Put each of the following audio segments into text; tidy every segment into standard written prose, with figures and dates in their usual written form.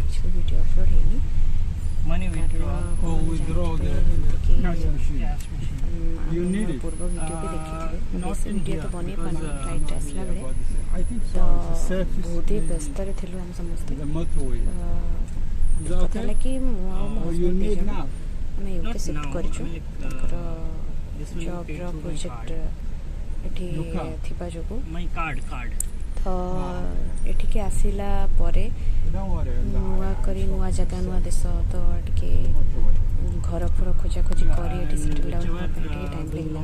କିଛି video upload ହେଇନି। Money withdraw. Oh, withdraw the cash machine. पूर्व वीडियो भी देखी थी वीडियो तो बनी पानी फ्लाइट आसला बेले तो बहुत ही व्यस्त थिलु हम समस्ते कथा कि आम यूके शिफ्ट करूँ जॉब प्रोजेक्ट एठी थिबा जोगु तो एठिके आसिला परे नुआ करी नुआ जगह नुआ देश तो टिके घर फर खोजा खोजी करी एठी सेटल डाउन होबा टिके टाइम लागला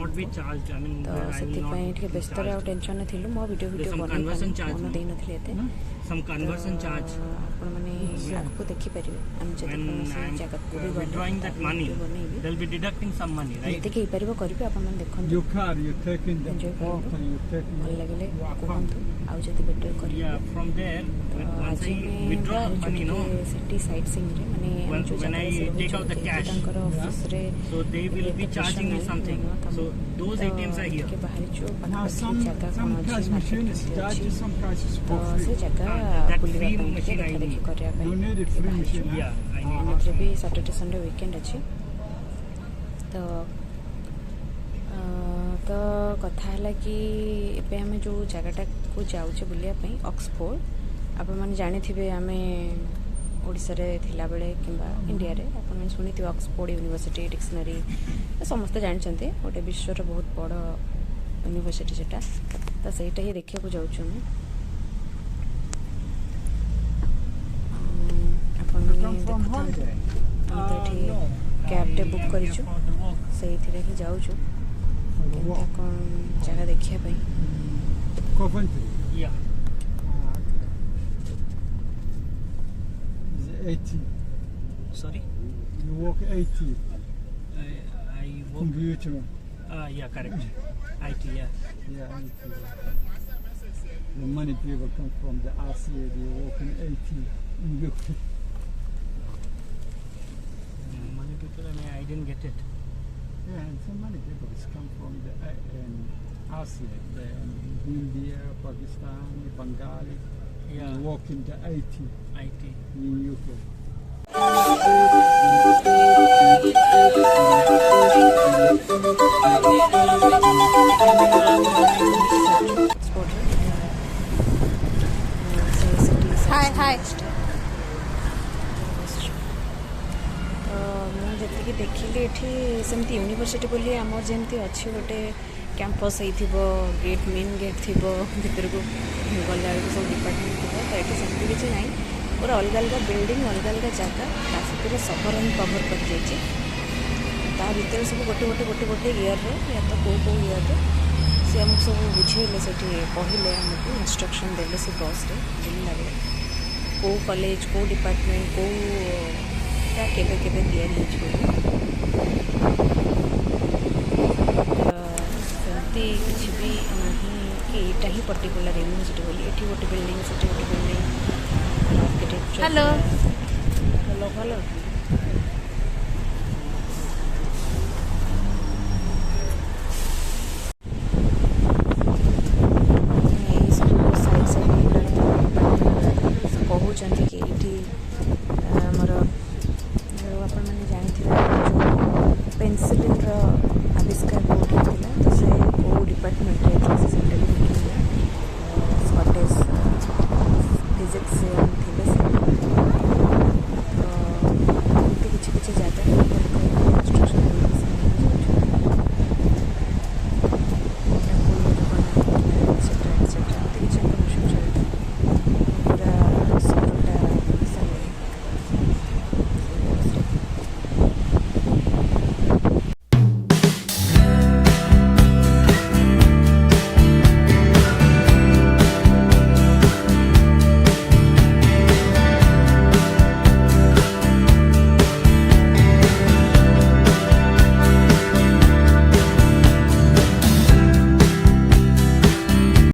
तो सेति पय टिके व्यस्त रे टेंशन थिलु मो वीडियो बनै मन देई नथिले एते some conversion charge आपण माने आपको देखि परिबे हम जति कोनसे जगह को भी withdrawing that money they'll be deducting some money right एते के परिबे करबे आपण मन देखन you taking the walk and you taking ଭଲ ଲାଗले कोहंतु आउ जति बेटर करी yeah from there once I withdraw money no city side seeing रे माने when I take out the cash so they will be charging me something so those ATMs are here now some cash machines charge you some prices for free that free machine I need you need a free machine yeah I need मतलब भी Saturday Sunday weekend अच्छी तो कथा है कि एबे हमें जो जगटा को जाऊे बुलायापी ऑक्सफोर्ड आपण मैंने जानी थे आम ओडिशा रे थिला बेले किंबा इंडिया रे आपण मैंने सुनी थी ऑक्सफोर्ड यूनिवर्सिटी डिक्शनरी समस्त जानते गोटे विश्वर बहुत बड़ यूनिवर्सिटी सेटा तो सहीटा ही देखा जाऊँ कैब टे बुक करूँ से जाऊँ कौन जगह देखापी yeah 80 sorry you walk 80 I walk computer yeah correct IT yeah 80 the money people come from the RCA they walk in 80 in UK money people I didn't get it yeah and so many people come from the RCA the India Pakistan Bengali yeah walk in the IT in UK hi जी देखिली ये सेमती university बोली आमर जमी अच्छी गोटे campus हो gate main gate थी भर को गला सब डिपार्टमेंट थी तो ये सेमती किसी ना पूरा अलग अलग बिल्डिंग अलग अलग जगह ताकि सहर ही कभर कर भर सब गोटे गोटे गोटे गोटे इयर या तो कौ कौ इयर सी आमको सब बुझेले से कहले आमको इंस्ट्रक्शन देले से बस रे बुला बेले कौ कॉलेज कौ डिपार्टमेंट कौ केबे केबे तैयारी सेमती किसी भी नहीं कि यहाँ ही पर्टिकुलर यूनिवर्सिटी बोली ये गोटे बिल्डिंग से गोटे building architecture hello hello hello कहते कि ये आमर आपण मैंने जानी पेनसिलिन आविष्कार कौटी होता तो से कौ डिपार्टमेंट स्कॉटेज फिजिक्स